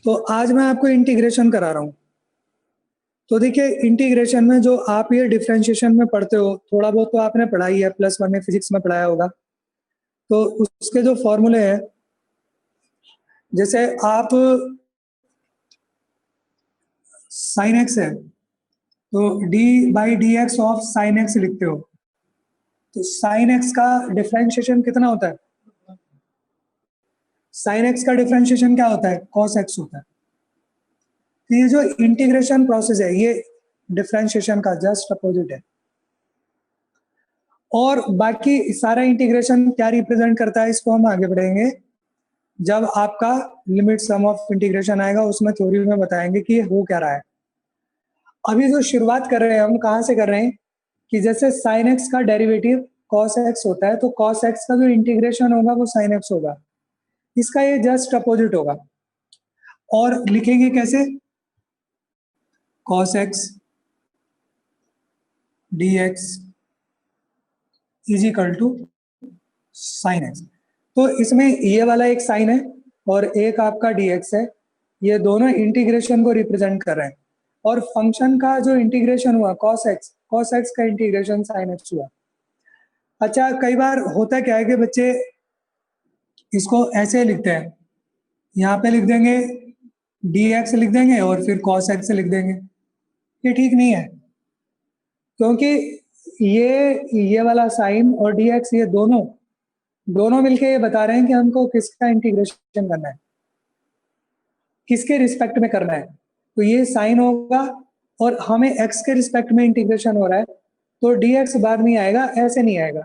तो आज मैं आपको इंटीग्रेशन करा रहा हूँ। तो देखिए इंटीग्रेशन में जो आप ये डिफरेंशिएशन में पढ़ते हो, थोड़ा बहुत तो आपने पढ़ा ही है, +1 में फिजिक्स में पढ़ाया होगा। तो उसके जो फॉर्मूले हैं, जैसे आप साइन एक्स है तो d/dx ऑफ साइन एक्स लिखते हो। तो साइन एक्स का डिफरेंशिएशन कितना होता है? साइन एक्स का डिफरेंशिएशन क्या होता है? कॉस एक्स होता है। तो ये जो इंटीग्रेशन प्रोसेस है ये डिफरेंशिएशन का जस्ट अपोजिट है। और बाकी सारा इंटीग्रेशन क्या रिप्रेजेंट करता है, इसको हम आगे बढ़ेंगे जब आपका लिमिट सम ऑफ इंटीग्रेशन आएगा, उसमें थ्योरी में बताएंगे कि ये हो क्या रहा है। अभी जो शुरुआत कर रहे हैं हम कहाँ से कर रहे हैं कि जैसे साइन एक्स का डेरिवेटिव कॉस एक्स होता है, तो कॉस एक्स का जो इंटीग्रेशन होगा वो साइन एक्स होगा। इसका ये जस्ट अपोजिट होगा। और लिखेंगे कैसे? Cos x d x is equal to sine x. तो इसमें ये वाला एक साइन है और एक आपका dx है, ये दोनों इंटीग्रेशन को रिप्रेजेंट कर रहे हैं। और फंक्शन का जो इंटीग्रेशन हुआ cos x का इंटीग्रेशन sin x हुआ। अच्छा, कई बार होता क्या है कि बच्चे इसको ऐसे लिखते हैं, यहाँ पे लिख देंगे dx लिख देंगे और फिर cos x लिख देंगे। ये ठीक नहीं है, क्योंकि ये वाला साइन और dx ये दोनों मिलके ये बता रहे हैं कि हमको किसका इंटीग्रेशन करना है, किसके रिस्पेक्ट में करना है। तो ये साइन होगा और हमें x के रिस्पेक्ट में इंटीग्रेशन हो रहा है, तो dx बाद में आएगा, ऐसे नहीं आएगा।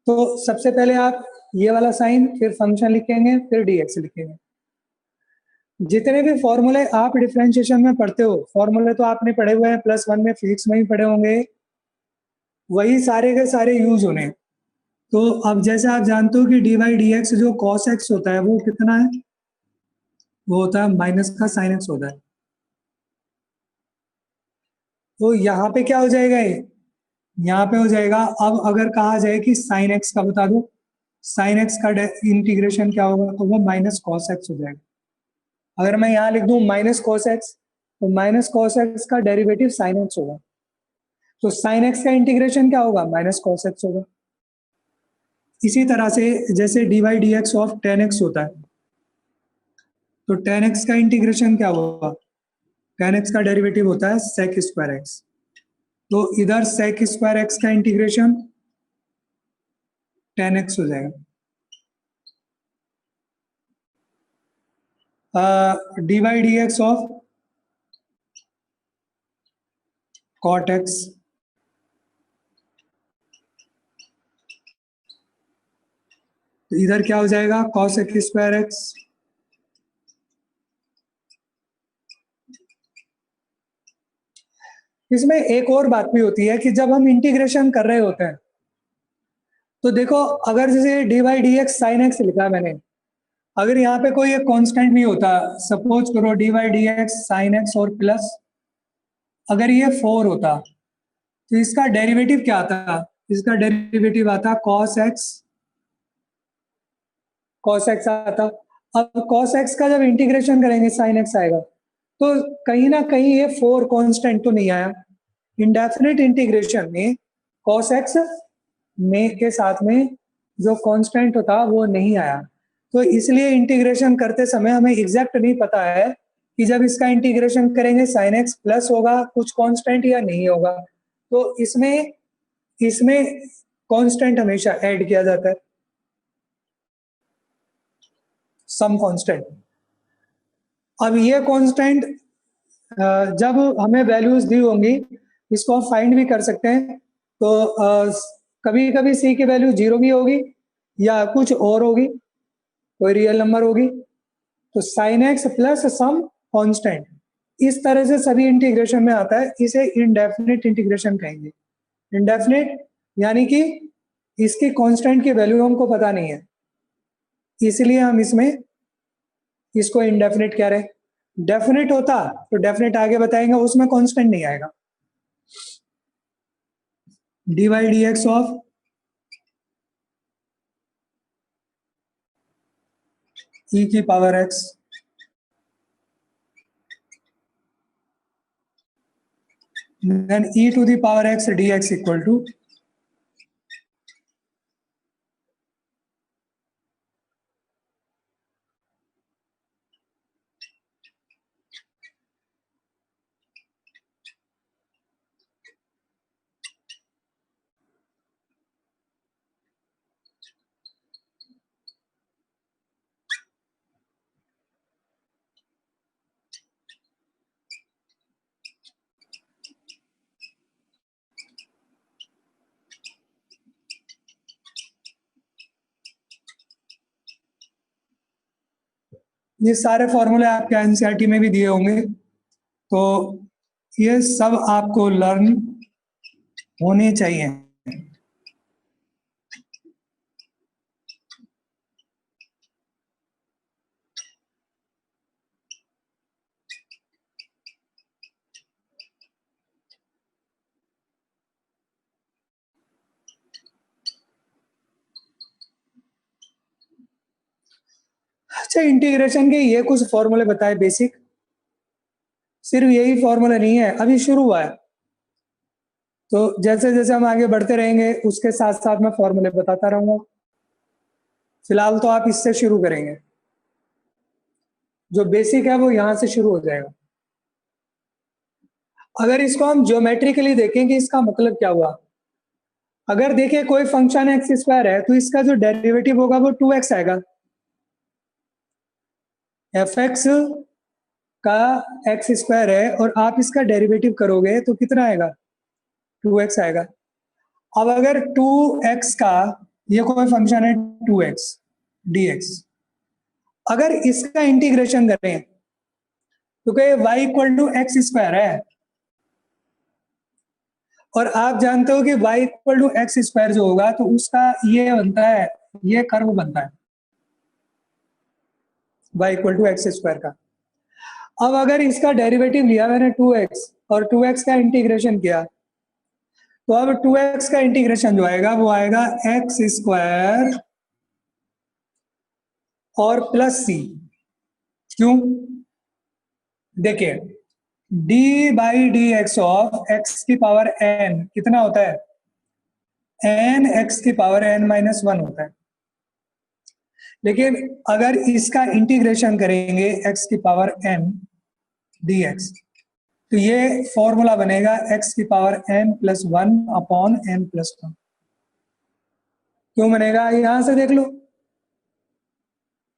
तो सबसे पहले आप ये वाला साइन, फिर फंक्शन लिखेंगे, फिर dx लिखेंगे। जितने भी फॉर्मूले आप डिफरेंशिएशन में पढ़ते हो, फॉर्मूले तो आपने पढ़े हुए हैं, +1 में फिजिक्स में ही पढ़े होंगे, वही सारे के सारे यूज होने। तो अब जैसे आप जानते हो कि d/dx जो cos x होता है वो कितना है? वो होता है माइनस का साइन एक्स होता है। तो यहाँ पे क्या हो जाएगा, ये यहाँ पे हो जाएगा। अब अगर कहा जाए कि साइन एक्स का बता दो, साइन एक्स का इंटीग्रेशन क्या होगा, तो वो माइनस कॉस एक्स हो जाएगा। अगर मैं यहाँ लिख दूं माइनस कॉस एक्स, तो माइनस कॉस एक्स का डेरिवेटिव साइन एक्स होगा। तो साइन एक्स का इंटीग्रेशन क्या होगा? माइनस कॉस एक्स होगा। इसी तरह से जैसे d/dx ऑफ टेन एक्स होता है, तो टेन एक्स का इंटीग्रेशन क्या होगा? टेन एक्स का डेरिवेटिव होता है सेक स्क्वायर एक्स। तो इधर सेक स्क्वायर एक्स का इंटीग्रेशन टेन एक्स हो जाएगा। d/dx ऑफ कॉट एक्स, तो इधर क्या हो जाएगा? Cos x square x. इसमें एक और बात भी होती है कि जब हम इंटीग्रेशन कर रहे होते हैं, तो देखो अगर जैसे d/dx साइन एक्स लिखा है मैंने, अगर यहाँ पे कोई एक कांस्टेंट नहीं होता, सपोज करो d/dx साइन एक्स और प्लस अगर ये 4 होता, तो इसका डेरिवेटिव क्या आता? इसका डेरिवेटिव आता cos x आता। अब cos x का जब इंटीग्रेशन करेंगे साइन x आएगा। तो कहीं ना कहीं ये 4 कांस्टेंट तो नहीं आया। इंडेफिनिट इंटीग्रेशन में cos x में के साथ में जो कांस्टेंट होता वो नहीं आया। तो इसलिए इंटीग्रेशन करते समय हमें एग्जैक्ट नहीं पता है कि जब इसका इंटीग्रेशन करेंगे साइन एक्स प्लस होगा कुछ कांस्टेंट या नहीं होगा। तो इसमें इसमें कांस्टेंट हमेशा ऐड किया जाता है, सम कांस्टेंट। अब ये कांस्टेंट जब हमें वैल्यूज दी होंगी, इसको हम फाइंड भी कर सकते हैं। तो कभी कभी सी की वैल्यू 0 भी होगी या कुछ और होगी, कोई रियल नंबर होगी। तो sine x plus some constant, इस तरह से सभी इंटीग्रेशन में आता है। इसे इनडेफिनिट इंटीग्रेशन कहेंगे। इनडेफिनिट यानी कि इसकी कांस्टेंट की वैल्यू हमको पता नहीं है, इसलिए हम इसमें इसको इनडेफिनिट कह रहे हैं। डेफिनिट होता तो डेफिनिट आगे बताएंगे, उसमें कांस्टेंट नहीं आएगा। d/dx ऑफ e की power x then e to the power x dx equal to ये सारे फॉर्मूले आपके एनसीईआरटी में भी दिए होंगे, तो ये सब आपको लर्न होने चाहिए। अच्छा, इंटीग्रेशन के ये कुछ फॉर्मूले बताए बेसिक, सिर्फ यही फॉर्मूला नहीं है, अभी शुरू हुआ है, तो जैसे जैसे हम आगे बढ़ते रहेंगे उसके साथ साथ मैं फॉर्मूले बताता रहूंगा। फिलहाल तो आप इससे शुरू करेंगे, जो बेसिक है वो यहां से शुरू हो जाएगा। अगर इसको हम ज्योमेट्रिकली देखेंगे इसका मतलब क्या हुआ, अगर देखिए कोई फंक्शन एक्स स्क्वायर है तो इसका जो डेरिवेटिव होगा वो 2x आएगा। एफ एक्स का एक्स स्क्वायर है और आप इसका डेरिवेटिव करोगे तो कितना आएगा, 2x आएगा। अब अगर 2x का ये कोई फंक्शन है 2x dx, अगर इसका इंटीग्रेशन करें तो क्या y equal to x square है, और आप जानते हो कि y equal to x square जो होगा तो उसका ये बनता है, ये कर्व बनता है y equal to x square का। अब अगर इसका डेरिवेटिव लिया मैंने 2x और 2x का इंटीग्रेशन किया, तो अब 2x का इंटीग्रेशन जो आएगा वो आएगा एक्स स्क्वायर और प्लस c। क्यों, देखिए d by D x of x की पावर n कितना होता है, n एक्स की पावर n माइनस 1 होता है। लेकिन अगर इसका इंटीग्रेशन करेंगे x की पावर n dx, तो ये फॉर्मूला बनेगा x की power n plus 1 upon n plus 1। क्यों बनेगा, यहां से देख लो,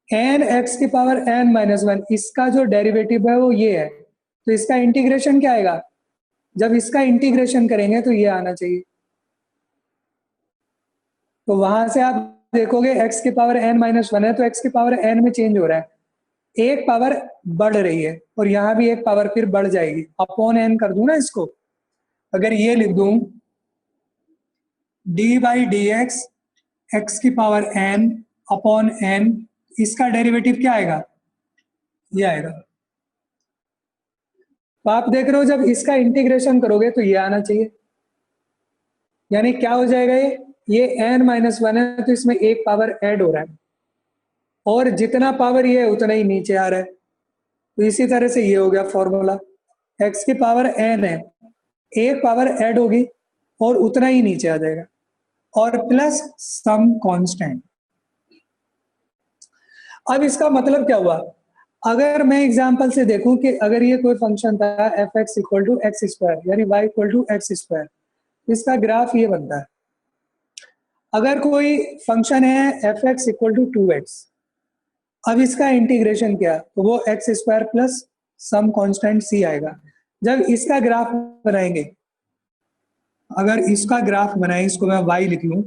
n x की पावर n माइनस 1 इसका जो डेरिवेटिव है वो ये है, तो इसका इंटीग्रेशन क्या आएगा, जब इसका इंटीग्रेशन करेंगे तो ये आना चाहिए। तो वहां से आप देखोगे x की पावर n माइनस 1 है तो x की पावर n में चेंज हो रहा है, एक पावर बढ़ रही है और यहां भी एक पावर फिर बढ़ जाएगी, अपॉन n कर दूं ना इसको, अगर ये लिख दूं d by D x x की पावर n अपॉन n, इसका डेरिवेटिव क्या आएगा, ये आएगा। तो आप देख रहे हो जब इसका इंटीग्रेशन करोगे तो ये आना चाहिए, यानी क्या हो जाएगा, ये n माइनस 1 है तो इसमें एक पावर ऐड हो रहा है, और जितना पावर ये है उतना ही नीचे आ रहा है, तो इसी तरह से ये हो गया फॉर्मूला, x की पावर n है, एक पावर ऐड होगी और उतना ही नीचे आ जाएगा, और प्लस सम कांस्टेंट। अब इसका मतलब क्या हुआ, अगर मैं एग्जांपल से देखूं कि अगर ये कोई फंक्शन था f x equal to x square यानी y equal to x square, इसका ग्राफ ये बनता है। अगर कोई फंक्शन है F x equal to 2x, अब इसका इंटीग्रेशन किया तो वो x square plus some constant c आएगा। जब इसका ग्राफ बनाएंगे, अगर इसका ग्राफ बनाए, इसको मैं y लिख लूं,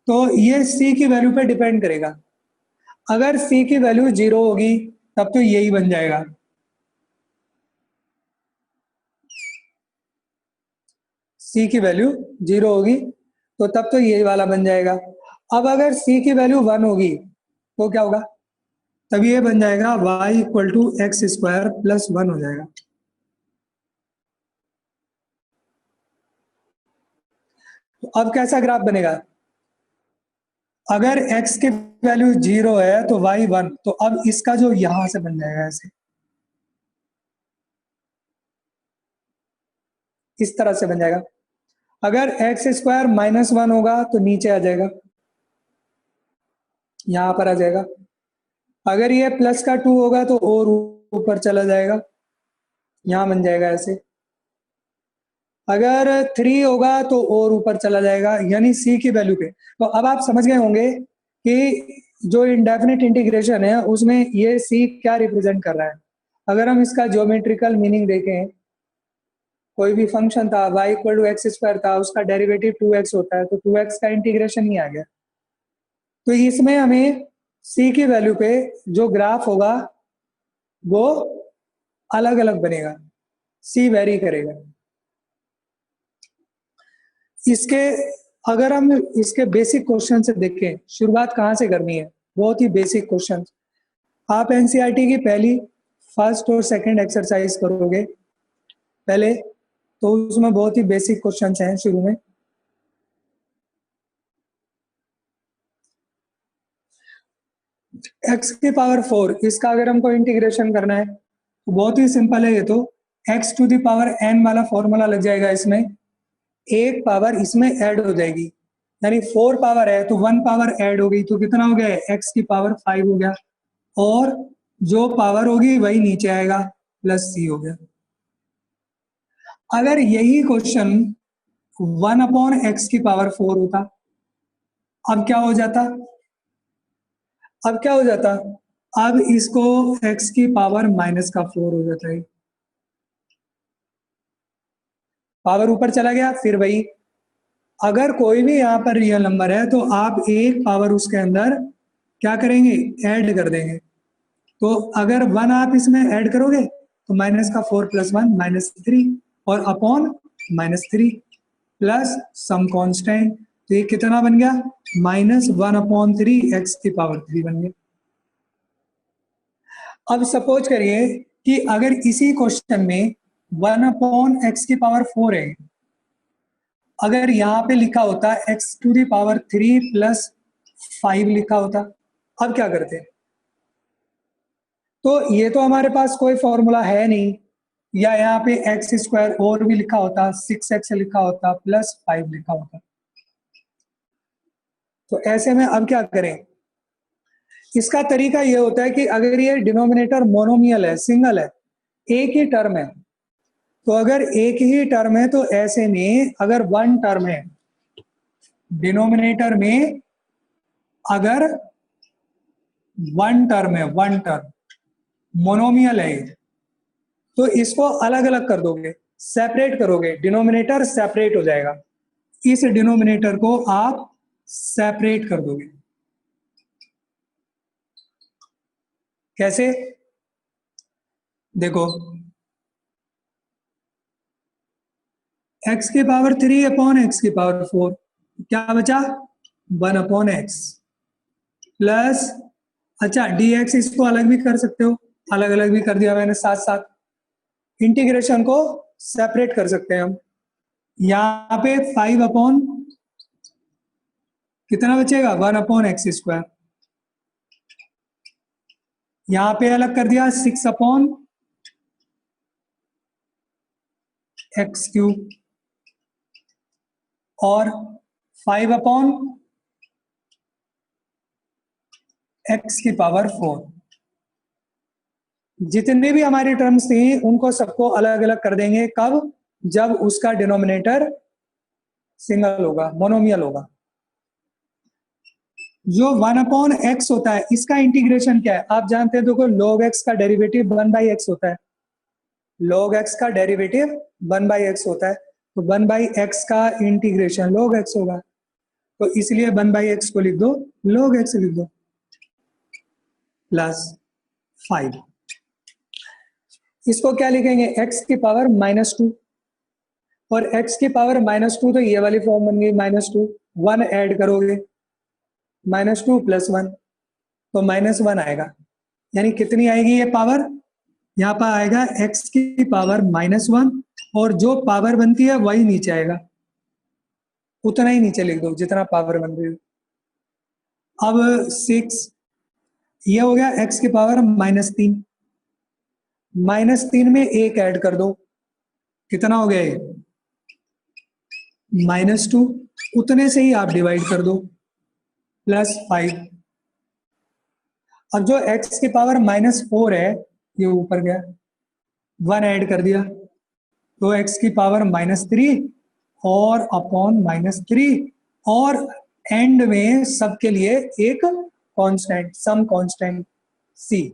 तो ये c की वैल्यू पे डिपेंड करेगा। अगर c की वैल्यू 0 होगी तब तो यही बन जाएगा, c की वैल्यू 0 होगी तो तब तो यही वाला बन जाएगा। अब अगर c की वैल्यू 1 होगी तो क्या होगा, तब ये बन जाएगा y equal to x square plus 1 हो जाएगा। तो अब कैसा ग्राफ बनेगा, अगर x की वैल्यू 0 है तो y 1, तो अब इसका जो यहां से बन जाएगा ऐसे, इस तरह से बन जाएगा। अगर एक्स स्क्वायर -1 होगा तो नीचे आ जाएगा, यहां पर आ जाएगा। अगर ये प्लस का 2 होगा तो और ऊपर चला जाएगा, यहां बन जाएगा ऐसे। अगर 3 होगा तो और ऊपर चला जाएगा, यानी सी की वैल्यू पे। तो अब आप समझ गए होंगे कि जो इंडेफिनिट इंटीग्रेशन है उसमें ये सी क्या रिप्रेजेंट कर रहा है। अगर हम इसका ज्योमेट्रिकल मीनिंग देखें, कोई भी फंक्शन था y equal to x square था, उसका डेरिवेटिव 2x होता है, तो 2x का इंटीग्रेशन ही आ गया। तो इसमें हमें c की वैल्यू पे जो ग्राफ होगा वो अलग अलग बनेगा, c वेरी करेगा। इसके अगर हम इसके बेसिक क्वेश्चन से देखें, शुरुआत कहाँ से करनी है, बहुत ही बेसिक क्वेश्चन। आप एनसीईआरटी की पहली फर्स्ट और सेकंड एक्सरसाइज करोगे पहले, तो उसमें बहुत ही बेसिक क्वेश्चंस हैं शुरू में। x की पावर 4, इसका अगर हमको इंटीग्रेशन करना है तो बहुत ही सिंपल है। ये तो x to the power n वाला फॉर्मूला लग जाएगा, इसमें एक पावर इसमें ऐड हो जाएगी, यानी 4 पावर है तो 1 पावर ऐड हो गई, तो कितना हो गया, x की पावर 5 हो गया। और जो पावर होगी वही नीचे आएगा, प्लस c हो गया। अगर यही क्वेश्चन 1/x की पावर 4 होता, अब क्या हो जाता, अब क्या हो जाता, अब इसको x की पावर -4 हो जाता है, पावर ऊपर चला गया। फिर वही, अगर कोई भी यहाँ पर रियल नंबर है तो आप एक पावर उसके अंदर क्या करेंगे, ऐड कर देंगे। तो अगर 1 आप इसमें ऐड करोगे तो -4 + 1 -3, और अपॉन -3 प्लस सम कांस्टेंट, तो ये कितना बन गया, -1/3 x की पावर 3 बन गया। अब सपोज करिए कि अगर इसी क्वेश्चन में 1/x की पावर 4 है, अगर यहाँ पे लिखा होता x टू द पावर 3 + 5 लिखा होता, अब क्या करते, तो ये तो हमारे पास कोई फॉर्मूला है नहीं, या यहाँ पे एक्स स्क्वायर और भी लिखा होता, 6x लिखा होता, +5 लिखा होता। तो ऐसे में अब क्या करें, इसका तरीका ये होता है कि अगर ये डिनोमिनेटर मोनोमियल है, सिंगल है, एक ही टर्म है, तो अगर एक ही टर्म है तो ऐसे में अगर वन टर्म है डिनोमिनेटर में, अगर वन टर्म है, वन टर्म मोनोमियल है, तो इसको अलग अलग कर दोगे, सेपरेट करोगे, डिनोमिनेटर सेपरेट हो जाएगा। इस डिनोमिनेटर को आप सेपरेट कर दोगे। कैसे, देखो, x की पावर 3/x की पावर 4, क्या बचा, 1/x प्लस, अच्छा dx इसको अलग भी कर सकते हो, अलग अलग भी कर दिया मैंने, साथ साथ इंटीग्रेशन को सेपरेट कर सकते हैं हम। यहाँ पे 5 कितना बचेगा, 1/x²। यहाँ पे अलग कर दिया 6/x³ और 5/x की पावर 4। जितने भी हमारी टर्म्स थी उनको सबको अलग अलग कर देंगे, कब, जब उसका डिनोमिनेटर सिंगल होगा, मोनोमियल होगा। जो 1/x होता है इसका इंटीग्रेशन क्या है, आप जानते हैं, देखो log x का डेरिवेटिव 1/x होता है, log x का डेरिवेटिव 1/x होता है, तो 1/x का इंटीग्रेशन log x होगा, तो इसलिए 1/x को लिख दो, log x लिख दो, +5। इसको क्या लिखेंगे, x की पावर -2, और x की पावर -2 तो ये वाली फॉर्म बन गई, -2, 1 ऐड करोगे, -2 + 1 तो -1 आएगा, यानी कितनी आएगी ये पावर, यहाँ पर आएगा x की पावर -1, और जो पावर बनती है वही नीचे आएगा, उतना ही नीचे लिख दो जितना पावर बन रही है। अब 6, ये हो गया x की पावर -3, -3 में 1 ऐड कर दो, कितना हो गया ये -2 उतने से ही आप डिवाइड कर दो, +5। अब जो x की पावर -4 है ये ऊपर गया, 1 ऐड कर दिया तो x की पावर -3 और अपॉन -3 और एंड में सबके लिए एक कांस्टेंट, सम कांस्टेंट c।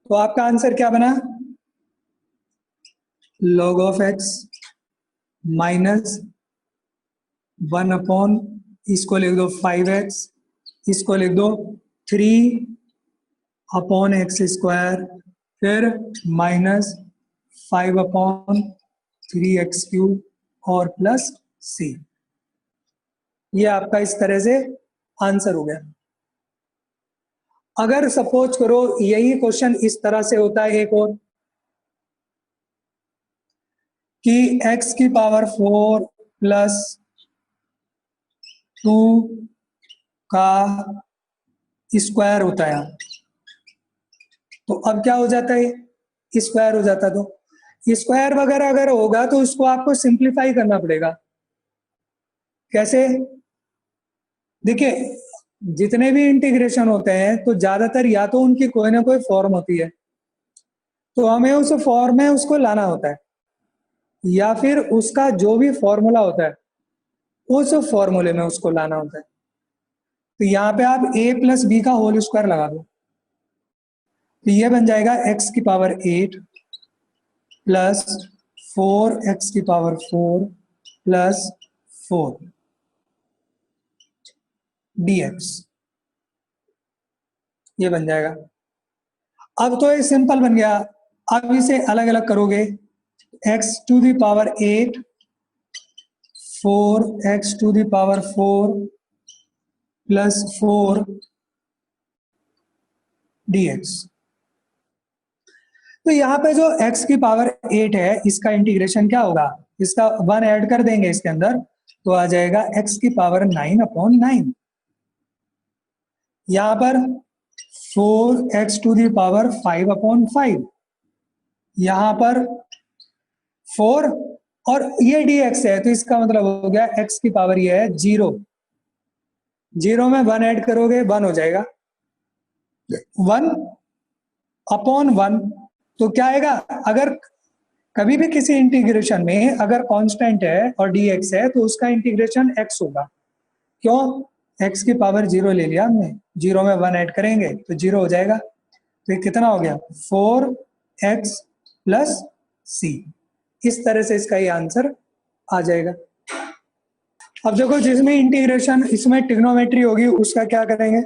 तो आपका आंसर क्या बना? log ऑफ x -1 अपॉन, इसको लिख दो 5x, इसको लिख दो 3 अपॉन एक्स स्क्वायर, फिर -5 अपॉन 3x³ और प्लस c। ये आपका इस तरह से आंसर हो गया। अगर सपोज करो यही क्वेश्चन इस तरह से होता है एक और, कि x की पावर 4 प्लस 2 का स्क्वायर होता है, तो अब क्या हो जाता है? स्क्वायर हो जाता। तो स्क्वायर वगैरह अगर होगा तो उसको आपको सिंप्लीफाई करना पड़ेगा। कैसे? देखिए, जितने भी इंटीग्रेशन होते हैं तो ज्यादातर या तो उनकी कोई ना कोई फॉर्म होती है, तो हमें उस फॉर्म में उसको लाना होता है, या फिर उसका जो भी फॉर्मूला होता है उस फॉर्मूले में उसको लाना होता है। तो यहाँ पे आप a प्लस बी का होल स्क्वायर लगा दो, तो ये बन जाएगा x की पावर 8 प्लस 4x की पावर 4 प्लस 4 dx, ये बन जाएगा। अब तो ये सिंपल बन गया। अब इसे अलग अलग करोगे, x to the power 8 4x to the power 4 plus 4 dx। तो यहाँ पे जो x की पावर 8 है इसका इंटीग्रेशन क्या होगा? इसका 1 ऐड कर देंगे इसके अंदर, तो आ जाएगा x की पावर 9 अपॉन 9। यहाँ पर 4x to the power 5 upon 5, यहाँ पर 4 और ये dx है, तो इसका मतलब हो गया x की पावर ये है 0। 0 में 1 ऐड करोगे 1 हो जाएगा, 1 अपॉन 1। तो क्या आएगा? अगर कभी भी किसी इंटीग्रेशन में अगर कांस्टेंट है और dx है तो उसका इंटीग्रेशन x होगा। क्यों? x की पावर 0 ले लिया हमने, 0 में 1 ऐड करेंगे तो 0 हो जाएगा। तो ये कितना हो गया? 4x plus c। इस तरह से इसका ये आंसर आ जाएगा। अब देखो, जिसमें इंटीग्रेशन इसमें ट्रिग्नोमेट्री होगी उसका क्या करेंगे?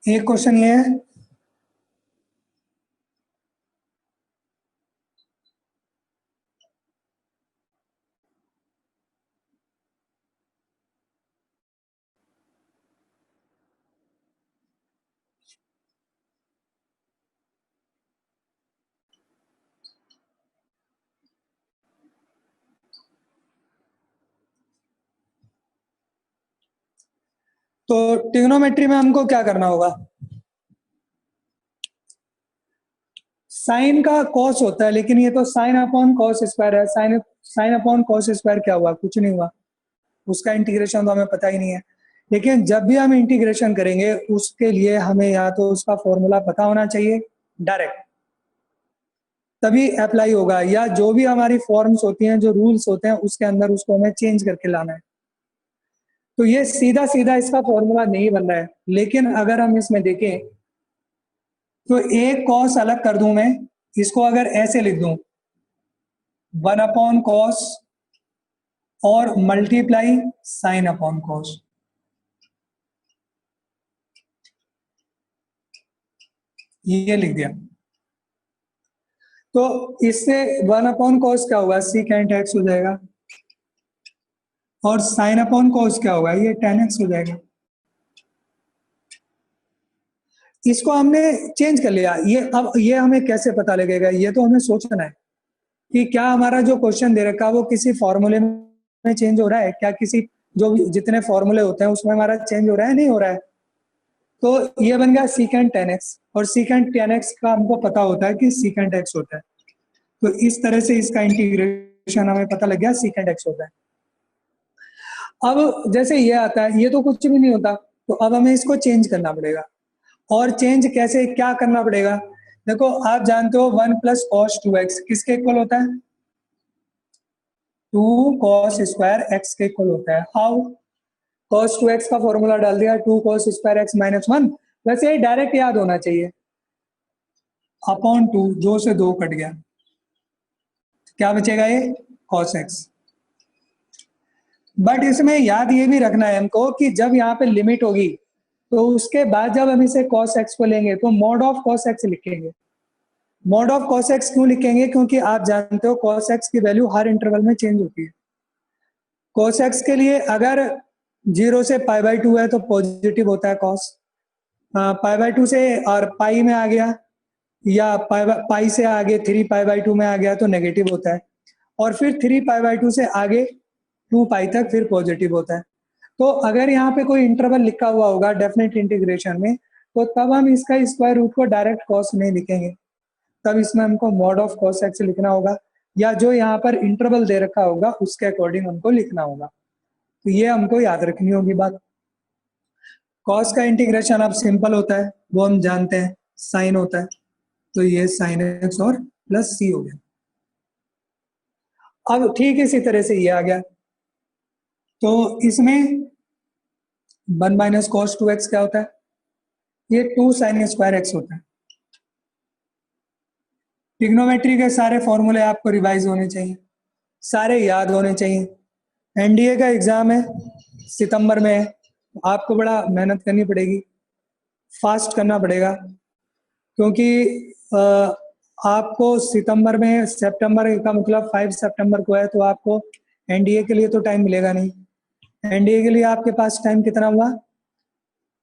एक क्वेश्चन ये है, तो ट्रिग्नोमेट्री में हमको क्या करना होगा? साइन का कॉस होता है, लेकिन ये तो साइन अपॉन कॉस स्क्वायर है। साइन अपॉन कॉस स्क्वायर क्या हुआ? कुछ नहीं हुआ, उसका इंटीग्रेशन तो हमें पता ही नहीं है। लेकिन जब भी हम इंटीग्रेशन करेंगे उसके लिए हमें या तो उसका फॉर्मूला पता होना चाहिए डायरेक्ट, तभी अप्लाई होगा, या जो भी हमारी फॉर्म्स होती हैं, जो रूल्स होते हैं उसके अंदर उसको हमें चेंज करके लाना है। तो ये सीधा सीधा इसका फॉर्मूला नहीं बन रहा है, लेकिन अगर हम इसमें देखें तो एक कॉस अलग कर दूं मैं, इसको अगर ऐसे लिख दूं 1 अपॉन कॉस और मल्टीप्लाई साइन अपॉन कॉस, ये लिख दिया। तो इससे 1 अपॉन कॉस क्या होगा? सीकेंट एक्स हो जाएगा, और साइन अपॉन कॉस क्या होगा? ये tan x हो जाएगा। इसको हमने चेंज कर लिया। ये अब ये हमें कैसे पता लगेगा? ये तो हमें सोचना है कि क्या हमारा जो क्वेश्चन दे रखा है वो किसी फॉर्मूले में चेंज हो रहा है, क्या किसी जो जितने फॉर्मूले होते हैं उसमें हमारा चेंज हो रहा है, नहीं हो रहा है। तो ये बन गया सीकेंट 10x, और सीकेंट 10x का हमको पता होता है कि सीकेंट x होता है। तो इस तरह से इसका इंटीग्रेशन हमें पता लग गया, सीकेंट x होता है। अब जैसे ये आता है, ये तो कुछ भी नहीं होता, तो अब हमें इसको चेंज करना पड़ेगा। और चेंज कैसे, क्या करना पड़ेगा? देखो आप जानते हो 1 प्लस कॉस 2x किसके इक्वल होता है? 2 कॉस स्क्वायर x के इक्वल होता है। हाउ? कॉस 2x का फॉर्मूला डाल दिया, 2 कॉस स्क्वायर x माइनस 1। वैसे ये डायरेक्ट याद होना चाहिए, अपॉन 2, 2 से 2 कट गया, क्या बचेगा? ये कॉस x। बट इसमें याद ये भी रखना है हमको कि जब यहाँ पे लिमिट होगी तो उसके बाद जब हम इसे cos x को लेंगे तो मॉड ऑफ cos x लिखेंगे। मॉड ऑफ cos x क्यों लिखेंगे? क्योंकि आप जानते हो cos x की वैल्यू हर इंटरवल में चेंज होती है। cos x के लिए अगर 0 से π/2 है तो पॉजिटिव होता है cos, π/2 से और पाई में आ गया, या पाई से आगे 3π/2 में आ गया तो नेगेटिव होता है, और फिर 3π/2 से आगे 2π तक फिर पॉजिटिव होता है। तो अगर यहाँ पे कोई इंटरवल लिखा हुआ होगा डेफिनेट इंटीग्रेशन में, तो तब हम इसका स्क्वायर रूट को डायरेक्ट कॉस नहीं लिखेंगे, तब इसमें हमको मॉड ऑफ कॉस एक्स लिखना होगा, या जो यहाँ पर इंटरवल दे रखा होगा उसके अकॉर्डिंग हमको लिखना होगा। तो ये हमको याद रखनी होगी बात। कॉस का इंटीग्रेशन अब सिंपल होता है, वो हम जानते हैं, साइन होता है, तो ये साइन एक्स और प्लस सी हो गया। अब ठीक इसी तरह से ये आ गया, तो इसमें 1 माइनस कॉस 2x क्या होता है? ये 2 साइन स्क्वायर एक्स होता है। ट्रिग्नोमेट्री के सारे फॉर्मूले आपको रिवाइज होने चाहिए, सारे याद होने चाहिए। एनडीए का एग्जाम है, सितंबर में है, आपको बड़ा मेहनत करनी पड़ेगी, फास्ट करना पड़ेगा, क्योंकि आपको सितंबर में, सितंबर का मतलब 5 सितंबर को है, तो आपको एनडीए के लिए तो टाइम मिलेगा नहीं। एनडीए के लिए आपके पास टाइम कितना हुआ?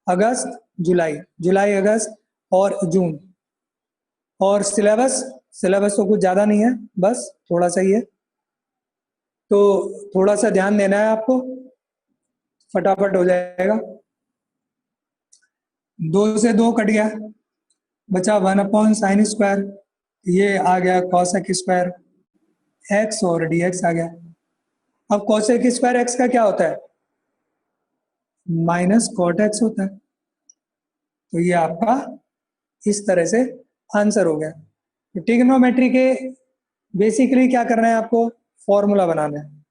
अगस्त, जुलाई, जुलाई, अगस्त और जून। और सिलेबस, सिलेबस तो कुछ ज़्यादा नहीं है, बस थोड़ा सा ही है, तो थोड़ा सा ध्यान देना है आपको, फटाफट हो जाएगा। 2 से 2 कट गया, बचा 1 साइन स्क्वायर, ये आ गया कॉसेक स्क्वायर एक्स और dx आ गया। अब कॉसेक स्क्वायर एक्स का क्या होता है? माइनस कॉट एक्स होता है। तो ये आपका इस तरह से आंसर हो गया। तो ट्रिग्नोमेट्री के बेसिकली क्या करना है आपको? फॉर्मूला बनाना है।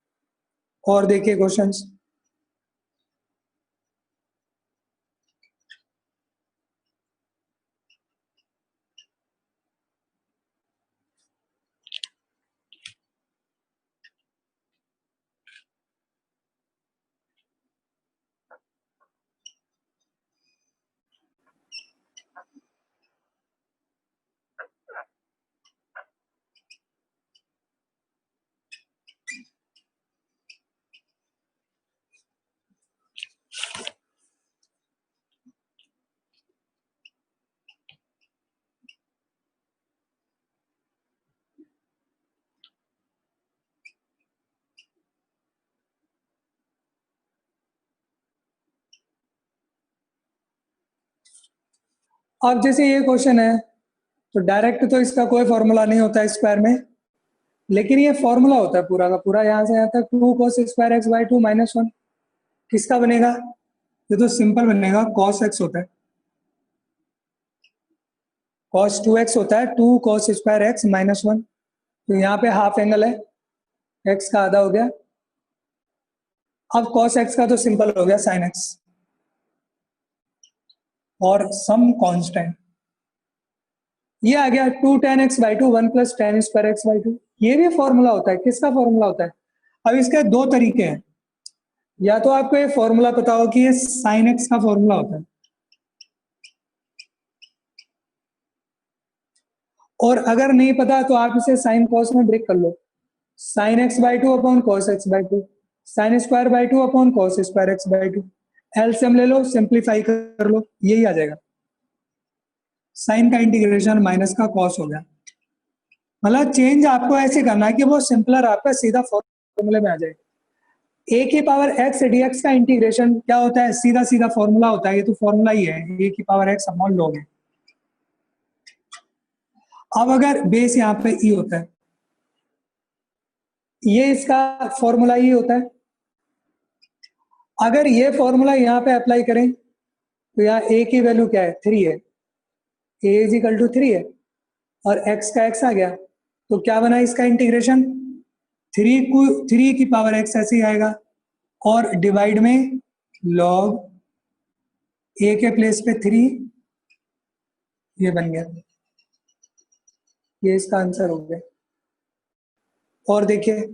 और देखिए क्वेश्चंस, अब जैसे ये क्वेश्चन है, तो डायरेक्ट तो इसका कोई फॉर्मूला नहीं होता है स्क्वायर में, लेकिन ये फॉर्मूला होता है पूरा का पूरा, यहाँ से आता है 2 cos square x by 2 minus 1। किसका बनेगा? ये तो सिंपल बनेगा, cos x होता है, cos 2x होता है, 2 cos स्क्वायर एक्स माइनस 1। तो यहाँ पे हाफ एंगल है, x का आधा हो गया। अब cos x का तो सिंपल हो गया sin x, और सम कांस्टेंट ये आ गया 2 tan x by 2 1 plus tan square x by 2। ये भी फॉर्मूला होता है, किसका फॉर्मूला होता है? अब इसके दो तरीके हैं, या तो आपको ये फॉर्मूला पता हो कि ये साइन एक्स का फॉर्मूला होता है, और अगर नहीं पता तो आप इसे साइन कॉस में ब्रेक कर लो, sine x by 2 upon cos x by 2, sine square by 2 upon cos square x by 2। LCM ले लो, सिंप्लीफाई कर लो, यही आ जाएगा। साइन का इंटीग्रेशन माइनस का कॉस हो गया। मतलब चेंज आपको ऐसे करना है कि वो सिंपलर आपका सीधा फॉर्मूले में आ जाए। ए की पावर एक्स डीएक्स का इंटीग्रेशन क्या होता है, सीधा सीधा फॉर्मूला होता है, ये तो फॉर्मूला ही है, ए की पावर एक्स अपॉन लॉग है। अब अगर बेस यहाँ पे ई होता है, ये इसका फॉर्मूला ही होता है। अगर ये फॉर्मूला यहाँ पे अप्लाई करें तो यहाँ ए की वैल्यू क्या है, 3 है, ए इज इक्वल टू 3 है, और एक्स का एक्स आ गया, तो क्या बना इसका इंटीग्रेशन, 3 की पावर एक्स ऐसे ही आएगा, और डिवाइड में लॉग ए के प्लेस पे 3, ये बन गया, ये इसका आंसर हो गया। और देखिए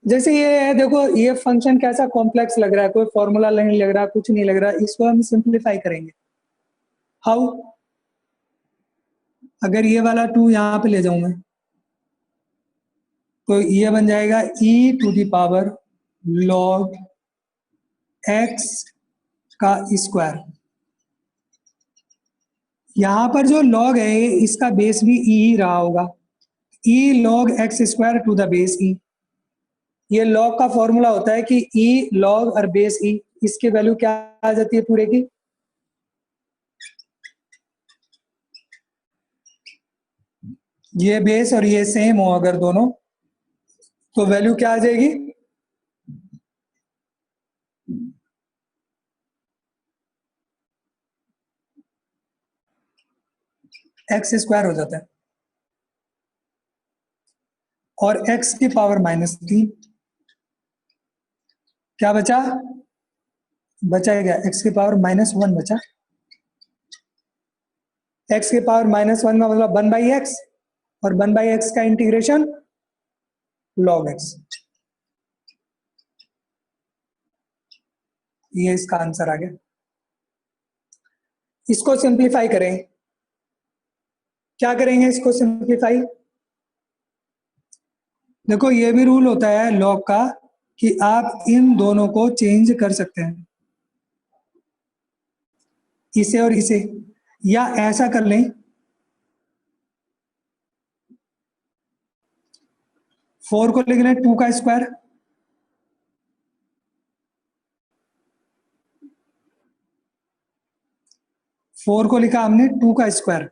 जैसे ये है, देखो ये फंक्शन कैसा कॉम्प्लेक्स लग रहा है, कोई फॉर्मूला नहीं लग रहा, कुछ नहीं लग रहा, इसको हम सिंप्लीफाई करेंगे। हाउ, अगर ये वाला 2 यहाँ पे ले जाऊं मैं, तो ये बन जाएगा e to the power log x का स्क्वायर। यहाँ पर जो log है इसका बेस भी e ही रहा होगा, e log x square to the base e। ये log का फॉर्मूला होता है कि e log और बेस e, इसकी वैल्यू क्या आ जाती है पूरे की, ये बेस और ये सेम हो अगर दोनों, तो वैल्यू क्या आ जाएगी, एक्स स्क्वायर हो जाता है, और x की पावर -3, क्या बचा, बचा गया x की पावर -1 बचा, x की पावर -1 का मतलब 1/x, और 1/x का इंटीग्रेशन log x, ये इसका आंसर आ गया। इसको सिंप्लीफाई करें, क्या करेंगे इसको सिंप्लीफाई, देखो ये भी रूल होता है log का कि आप इन दोनों को चेंज कर सकते हैं, इसे और इसे, या ऐसा कर लें, 4 को लिख लें 2 का स्क्वायर, 4 को लिखा हमने 2 का स्क्वायर,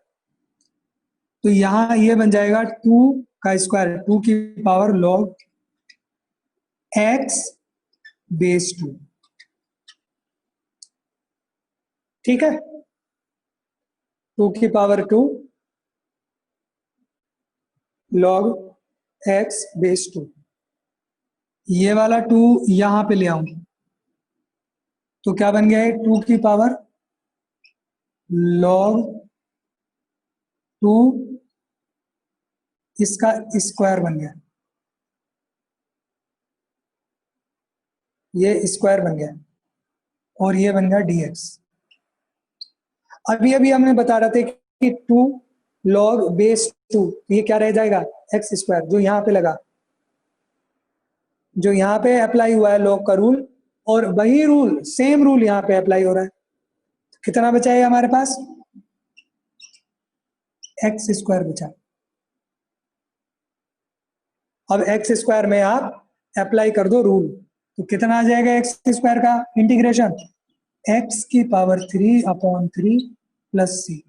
तो यहां ये बन जाएगा 2 का स्क्वायर, 2 की पावर log x बेस 2, ठीक है, 2 की पावर 2 log x बेस 2, ये वाला 2 यहां पे ले आऊं तो क्या बन गया है, 2 की पावर log 2, इसका स्क्वायर बन गया, ये स्क्वायर बन गया, और ये बन गया dx। अभी अभी हमने बता रहे थे कि 2 log बेस 2, ये क्या रह जाएगा, एक्स स्क्वायर, जो यहाँ पे लगा, जो यहाँ पे अप्लाई हुआ है log का रूल, और वही रूल, सेम रूल यहाँ पे अप्लाई हो रहा है, कितना बचा है हमारे पास, एक्स स्क्वायर बचा। अब एक्स स्क्वायर में आप अप्लाई कर दो रूल, तो कितना आ जाएगा एक्स स्क्वायर का इंटीग्रेशन, एक्स की पावर 3/3 प्लस सी।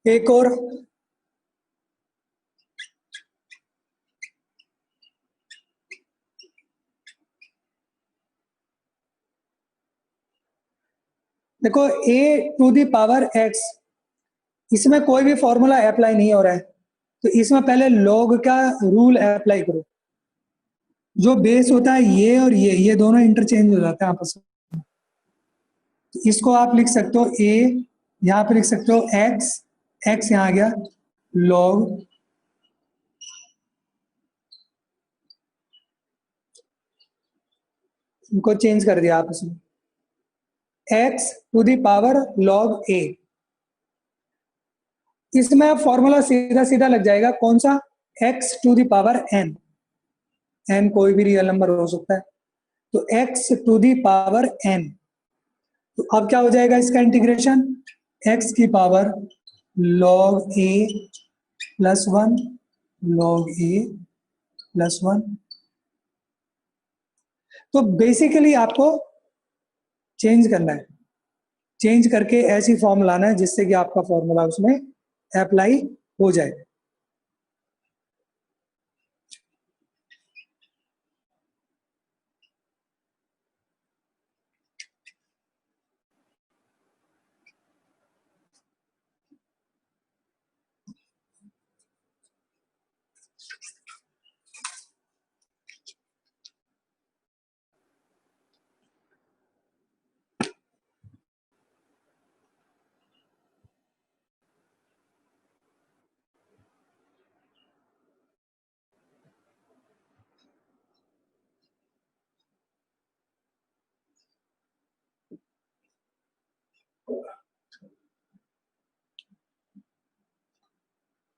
एक और, देखो a to the power x, इसमें कोई भी फॉर्मूला अप्लाई नहीं हो रहा है, तो इसमें पहले log का रूल अप्लाई करो, जो बेस होता है ये और ये दोनों इंटरचेंज हो जाते हैं आपस में, तो इसको आप लिख सकते हो a, यहाँ पे लिख सकते हो x, x यहाँ आ गया log, इनको चेंज कर दिया आपस में, x to the power log a, इसमें अब फॉर्मूला सीधा सीधा लग जाएगा, कौन सा, x to the power n, n कोई भी रियल नंबर हो सकता है, तो x to the power n, तो अब क्या हो जाएगा इसका इंटीग्रेशन, x की power log a plus 1 log a plus 1। तो बेसिकली आपको चेंज करना है, चेंज करके ऐसी फॉर्म लाना है जिससे कि आपका फॉर्मूला उसमें अप्लाई हो जाए।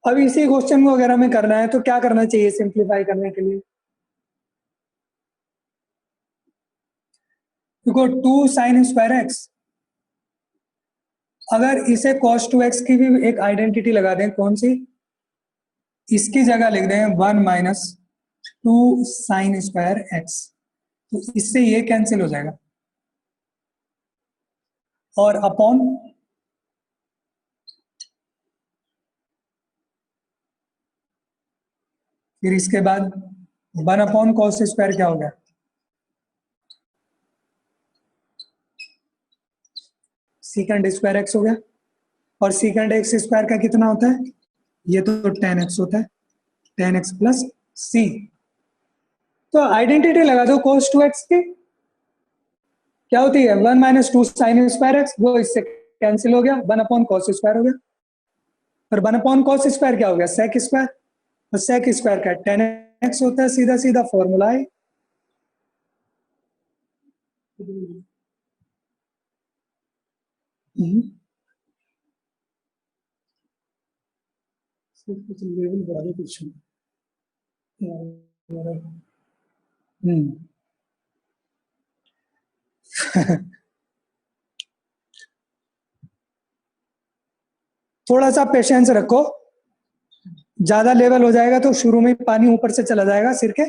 अब इसी क्वेश्चन को वगैरह में करना है तो क्या करना चाहिए सिंप्लीफाई करने के लिए? देखो 2 sin स्क्वायर एक्स, अगर इसे cos 2x की भी एक आइडेंटिटी लगा दें, कौन सी? इसकी जगह लिख दें 1 माइनस 2 sin स्क्वायर एक्स, तो इससे ये कैंसिल हो जाएगा और अपॉन फिर इसके बाद 1 अपॉन कॉस स्क्वायर क्या हो गया? सीकेंड स्क्वायर एक्स हो गया। और सीकेंड एक्स स्क्वायर का कितना होता है? ये तो tan x होता है, tan x प्लस सी। तो आइडेंटिटी लगा दो cos 2x की, क्या होती है? 1 माइनस 2 साइन स्क्वायर एक्स, वो इससे कैंसिल हो गया, 1 अपॉन कॉस स्क्वायर हो गया। और 1 अपॉन कॉस स्क्वायर क्या हो गया? Sec square. तो सेक स्क्वायर का tan x होता है, सीधा सीधा फॉर्मूला है। लेवल बढ़ा दो कुछ। थोड़ा सा पेशेंस रखो, ज्यादा लेवल हो जाएगा तो शुरू में पानी ऊपर से चला जाएगा सिर के।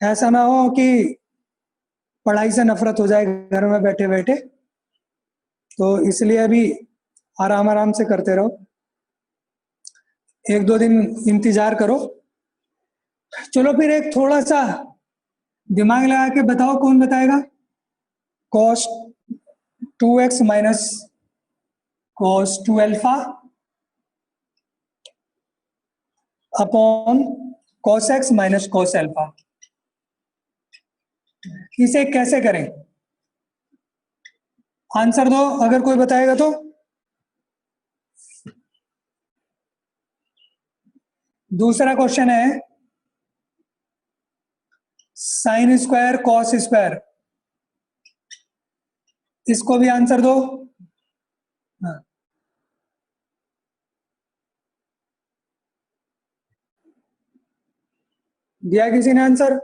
ऐसा ना हो कि पढ़ाई से नफरत हो जाए घर में बैठे बैठे, तो इसलिए अभी आराम आराम से करते रहो, 1-2 दिन इंतजार करो। चलो फिर एक थोड़ा सा दिमाग लगा के बताओ, कौन बताएगा? cos 2x minus cos 2 alpha upon cos x minus cos alpha, इसे कैसे करें? आंसर दो अगर कोई बताएगा तो। दूसरा क्वेश्चन है साइन स्क्वायर कॉस स्क्वायर, इसको भी आंसर दो। हाँ। दिया किसी ने आंसर?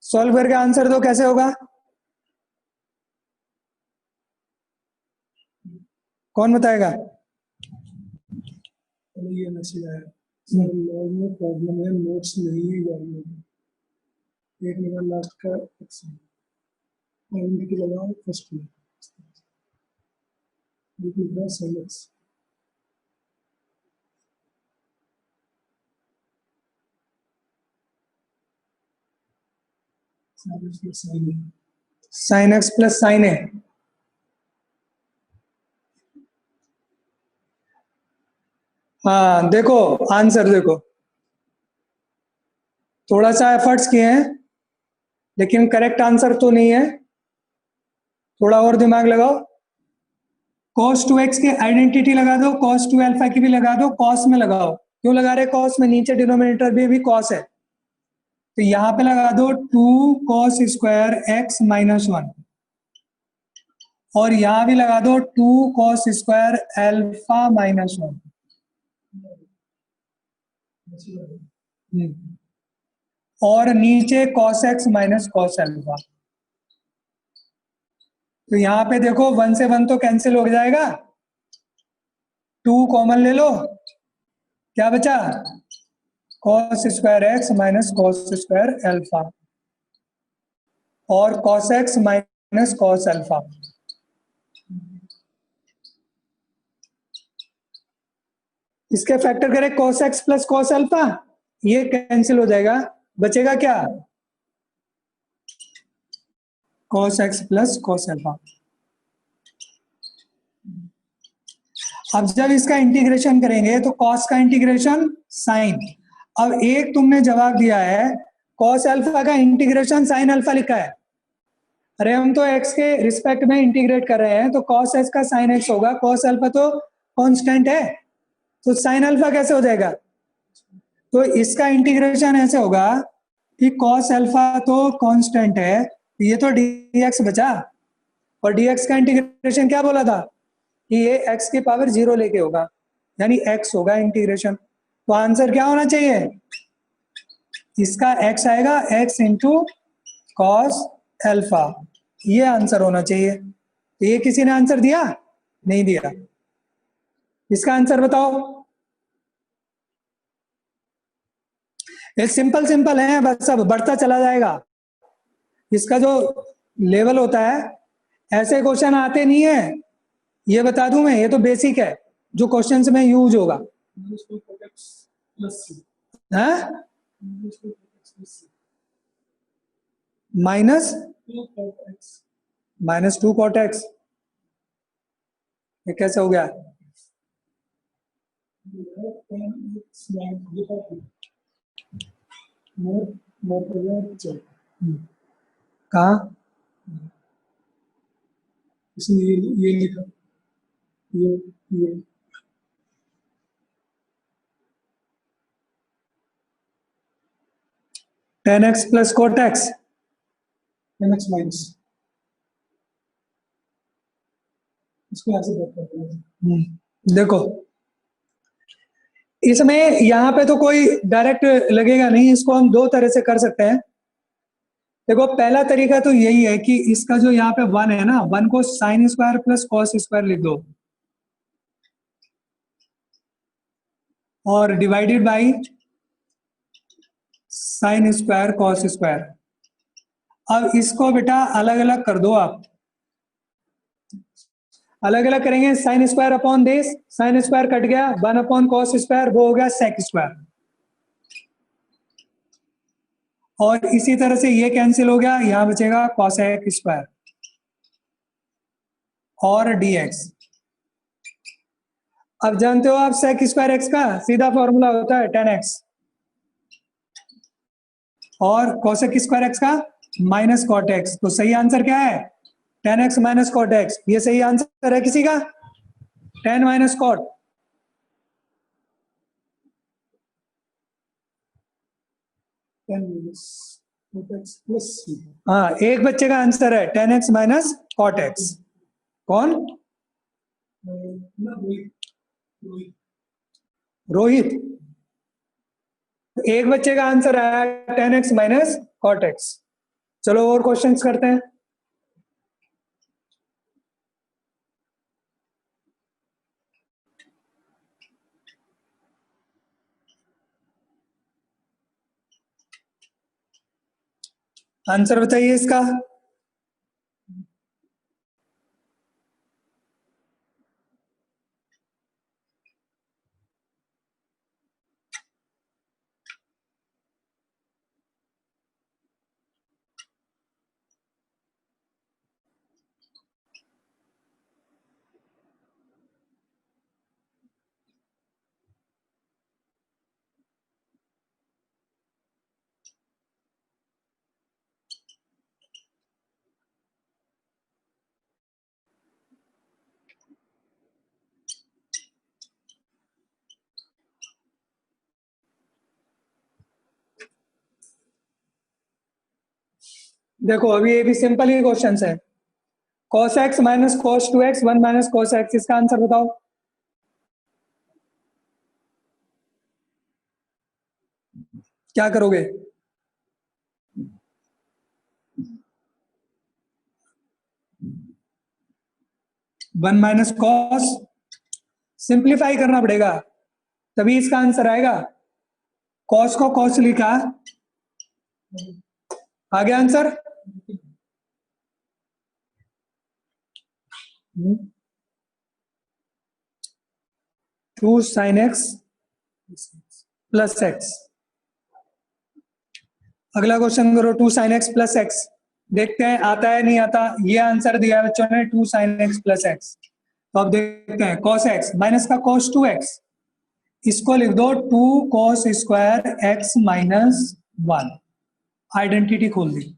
सॉल्व करके आंसर दो, कैसे होगा? कौन बताएगा? ये मैसेज आया सर, लॉग में प्रॉब्लम है, नोट्स नहीं है जारी, एक मिनट लास्ट का आइडेंटिटी लगाओ फर्स्ट में, लिख रहा है silence. Sine x plus sine A, हाँ देखो आंसर देखो, थोड़ा सा एफर्ट्स किए हैं लेकिन करेक्ट आंसर तो नहीं है, थोड़ा और दिमाग लगाओ। cos 2x की आइडेंटिटी लगा दो, cos 2 अल्फा की भी लगा दो, cos में लगाओ। क्यों लगा रहे cos में? नीचे डिनोमिनेटर में भी cos है, तो यहां पे लगा दो 2 cos स्क्वायर x माइनस 1, और यहां भी लगा दो 2 cos स्क्वायर अल्फा माइनस 1। और नीचे cos x minus cos alpha. तो यहाँ पे देखो 1 से 1 तो कैंसिल हो जाएगा, 2 कॉमन ले लो, क्या बचा, cos square x minus cos square alpha और cos x minus cos alpha. इसके फैक्टर करें cos x plus cos alpha, ये कैंसिल हो जाएगा, बचेगा क्या, cos x plus cos alpha. अब जब इसका इंटीग्रेशन करेंगे तो cos का इंटीग्रेशन sin। अब एक तुमने जवाब दिया है cos अल्फा का इंटीग्रेशन sin अल्फा लिखा है, अरे हम तो x के रिस्पेक्ट में इंटीग्रेट कर रहे हैं, तो cos x का sin x होगा, cos अल्फा तो कांस्टेंट है, तो sin अल्फा कैसे हो जाएगा। तो इसका इंटीग्रेशन ऐसे होगा कि cos अल्फा तो कांस्टेंट है, ये तो dx बचा, और dx का इंटीग्रेशन क्या बोला था कि ये x की पावर 0 लेके होगा, यानी x होगा इंटीग्रेशन। तो आंसर क्या होना चाहिए, इसका x आएगा x इंटू कॉस एल्फा, ये आंसर होना चाहिए। तो ये किसी ने आंसर दिया, नहीं दिया, इसका आंसर बताओ। ये सिंपल सिंपल है, बस सब बढ़ता चला जाएगा, इसका जो लेवल होता है, ऐसे क्वेश्चन आते नहीं है, ये बता दूं मैं, ये तो बेसिक है जो क्वेश्चंस में यूज होगा। माइनस -2 कॉट एक्स, ये कैसे हो गया, कहा, ये लिखा, ये 10x plus cot x, 10x minus, इसको ऐसे बात करते हैं। देखो इसमें यहाँ पे तो कोई डायरेक्ट लगेगा नहीं, इसको हम दो तरह से कर सकते हैं। देखो पहला तरीका तो यही है कि इसका जो यहाँ पे 1 है ना, 1 को sine square plus cos square लिख दो और divided by sine square cos square. अब इसको बेटा अलग अलग कर दो आप, अलग अलग करेंगे, sine square upon this, sine square cut गया, 1 अपॉन कॉस स्क्वायर, वो हो गया सेक स्क्वायर, और इसी तरह से ये कैंसिल हो गया, यहां बचेगा कॉसेक स्क्वायर और dx। अब जानते हो आप सेक स्क्वायर एक्स का सीधा फॉर्मूला होता है 10x, और कोसेक स्क्वायर एक्स का माइनस कॉट एक्स। तो सही आंसर क्या है, 10x माइनस कॉट एक्स, ये सही आंसर है किसी का, 10 माइनस कॉट। हाँ एक बच्चे का आंसर है 10x माइनस कॉट एक्स, कौन, रोहित, एक बच्चे का आंसर आया 10x माइनस कॉट एक्स। चलो और क्वेश्चंस करते हैं। आंसर बताइए इसका, देखो अभी ये भी सिंपल ही क्वेश्चन है, cos x minus cos 2x 1 minus cos x, इसका आंसर बताओ। क्या करोगे, 1 माइनस कॉस, सिंप्लीफाई करना पड़ेगा तभी इसका आंसर आएगा। कॉस को कॉस लिखा, आ गया answer. Two sine x plus x. अगला क्वेश्चन करो, two sine x plus x. देखते हैं आता है नहीं आता। ये आंसर दिया है बच्चों ने, two sine x plus x. तो अब देखते हैं, कॉस एक्स माइनस का कॉस 2x, इसको लिख दो 2 cos square x minus 1। Identity खोल दी।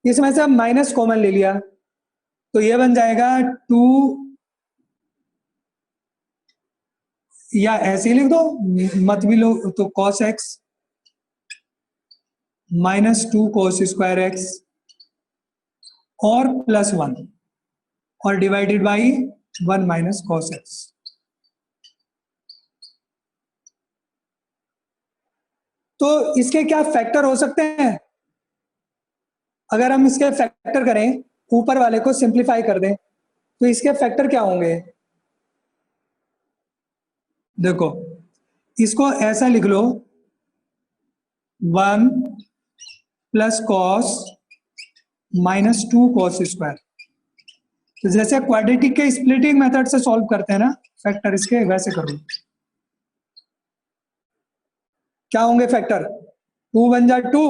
इसमें से माइनस कॉमन ले लिया तो ये बन जाएगा 2, या ऐसे ही लिख दो, मत भी लो तो cos x minus 2 cos square x और प्लस 1 और divided by 1 minus cos x. तो इसके क्या फैक्टर हो सकते हैं? अगर हम इसके फैक्टर करें, ऊपर वाले को सिंप्लीफाई कर दें, तो इसके फैक्टर क्या होंगे? देखो, इसको ऐसा लिख लो, 1 plus cos minus 2 cos square. तो जैसे क्वाड्रेटिक के स्प्लिटिंग मेथड से सॉल्व करते हैं ना फैक्टर इसके, वैसे करो। क्या होंगे फैक्टर? 2 बन जा 2,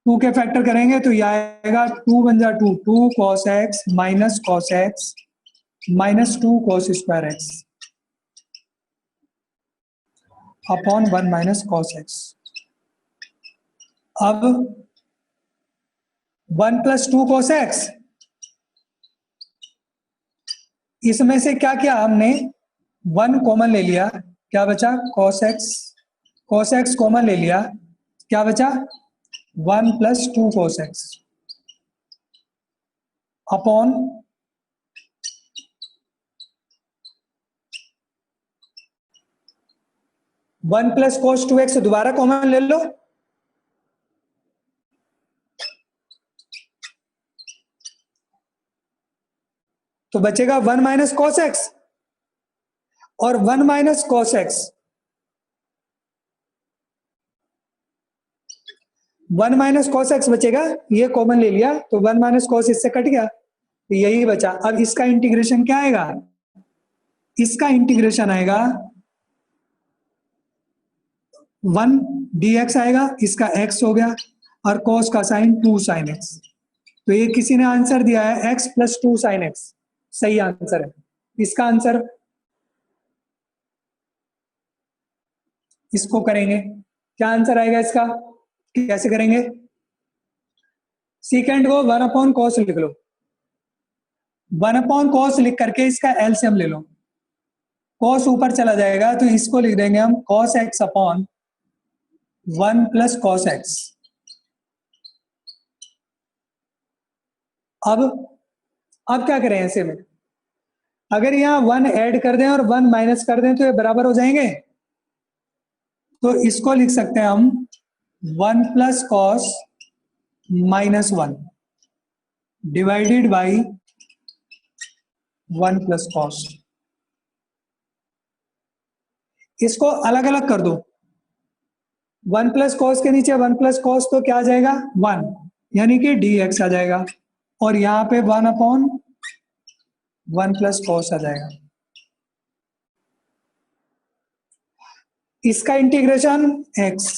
2 के फैक्टर करेंगे तो यह आएगा 2 बन जा 2, 2 cos x minus cos x minus 2 cos square x upon 1 minus cos x. अब 1 प्लस 2 कॉस एक्स, इसमें से क्या किया हमने? 1 कॉमन ले लिया, क्या बचा? Cos x, cos x common ले लिया, क्या बचा? 1 plus 2 cos x upon 1 plus cos 2x दोबारा कॉमन ले लो, तो बचेगा 1 माइनस कॉस एक्स और 1 minus cos x, 1 minus cos x बचेगा, ये कॉमन ले लिया तो 1 माइनस कॉस इससे कट गया, तो यही बचा। अब इसका इंटीग्रेशन क्या आएगा? इसका इंटीग्रेशन आएगा 1 dx आएगा, इसका x हो गया और cos का साइन 2 साइन x। तो ये किसी ने आंसर दिया है x प्लस 2 साइन x, सही आंसर है इसका। आंसर इसको करेंगे, क्या आंसर आएगा इसका? कैसे करेंगे? सीकेंड को 1 अपॉन कॉस लिख लो, 1 अपॉन कॉस लिख करके इसका एलसीएम ले लो। कॉस ऊपर चला जाएगा तो इसको लिख देंगे हम cos x upon 1 plus cos x. अब क्या करें ऐसे में? अगर यहाँ 1 ऐड कर दें और 1 माइनस कर दें तो ये बराबर हो जाएंगे। तो इसको लिख सकते हैं हम 1 plus cos minus 1 divided by 1 plus cos. इसको अलग अलग कर दो, 1 प्लस कॉस के नीचे 1 प्लस कॉस तो क्या आ जाएगा? 1, यानी कि dx आ जाएगा और यहाँ पे 1 अपॉन 1 प्लस कॉस आ जाएगा। इसका इंटीग्रेशन x।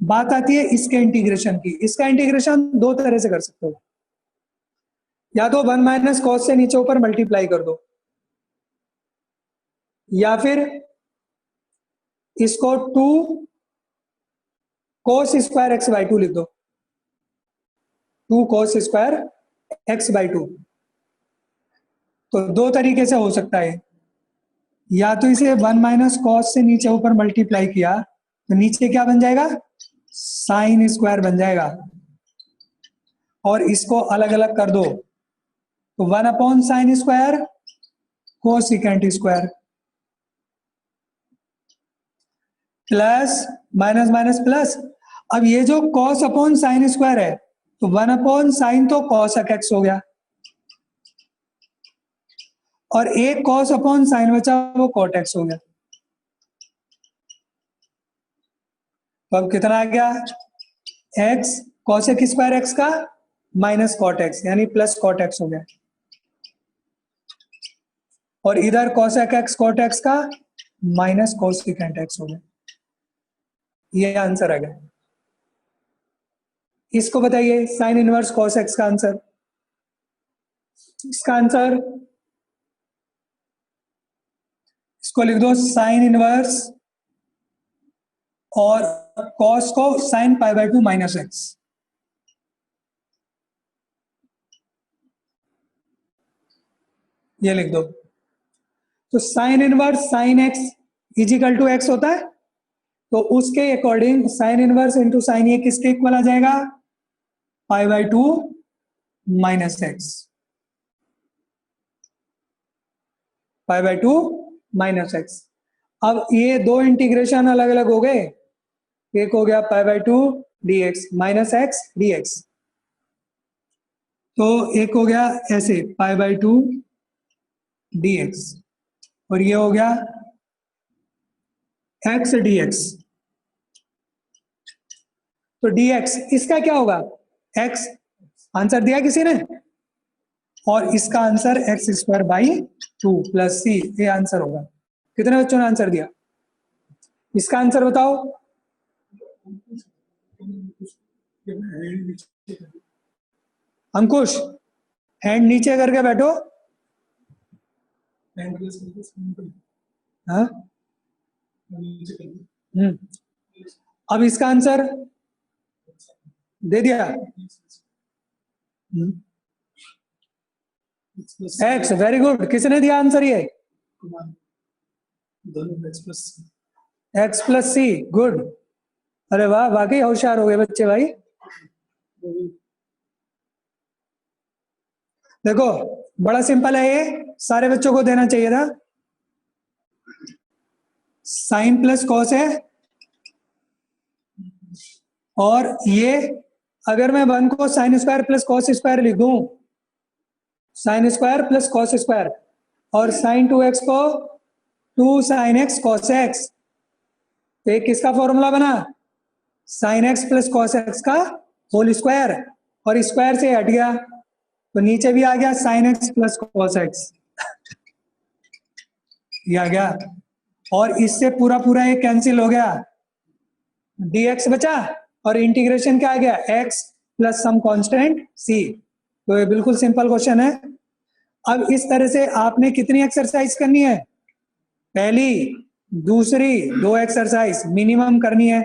बात आती है इसके इंटीग्रेशन की। इसका इंटीग्रेशन दो तरह से कर सकते हो, या तो 1 माइनस कॉस से नीचे ऊपर मल्टीप्लाई कर दो, या फिर इसको 2 cos स्क्वायर एक्स बाई 2 लिख दो, 2 cos स्क्वायर एक्स बाई 2। तो दो तरीके से हो सकता है, या तो इसे 1 माइनस कॉस से नीचे ऊपर मल्टीप्लाई किया तो नीचे क्या बन जाएगा? साइन स्क्वायर बन जाएगा, और इसको अलग अलग कर दो तो 1 upon sine square cosecant square plus minus minus plus. अब ये जो कॉस अपॉन साइन स्क्वायर है तो 1/sin तो cos x हो गया, और एक cos अपॉन साइन बचा वो cot x हो गया। तो अब कितना आ गया, x cos x square x का माइनस cot x यानी प्लस cot x हो गया, और इधर cos x cot x का माइनस cosecant x हो गया। ये आंसर आ गया। इसको बताइए साइन इनवर्स cos x का आंसर। इसका आंसर इसको लिख दो साइन इनवर्स और cos को sin π/2 माइनस एक्स। ये लिख दो। तो sine inverse sine x is equal to x होता है, तो उसके according sine inverse into sine ये किसके इक्वल आ जाएगा, π/2 माइनस एक्स, π/2 माइनस एक्स। अब ये दो इंटीग्रेशन अलग अलग हो गए, एक हो गया π/2 dx माइनस एक्स dx, तो एक हो गया ऐसे π/2 dx, और ये हो गया x dx। तो dx इसका क्या होगा, x आंसर दिया किसी ने, और इसका आंसर x² 2 प्लस c, ये आंसर होगा। कितने बच्चों ने आंसर दिया, इसका आंसर बताओ। अंकुश हैंड नीचे करके बैठो। हाँ अब इसका आंसर दे दिया, एक्स, वेरी गुड। किसने दिया आंसर ये, एक्स प्लस सी, गुड। अरे वाह, वाकई होशियार हो गए बच्चे भाई। देखो बड़ा सिंपल है, ये सारे बच्चों को देना चाहिए था। साइन प्लस कॉस है, और ये अगर मैं 1 को sine square plus cos square लिख दूं, sine square plus cos square, और साइन 2x को 2 sin x cos x, तो एक किसका फॉर्मूला बना, sine x plus cos x का होल स्क्वायर, और स्क्वायर से हट गया तो नीचे भी आ गया sine x plus cos x, ये आ गया, और इससे पूरा पूरा ये कैंसिल हो गया, dx बचा, और इंटीग्रेशन क्या आ गया, x plus some constant c। तो ये बिल्कुल सिंपल क्वेश्चन है। अब इस तरह से आपने कितनी एक्सरसाइज करनी है, पहली दूसरी 2 एक्सरसाइज मिनिमम करनी है।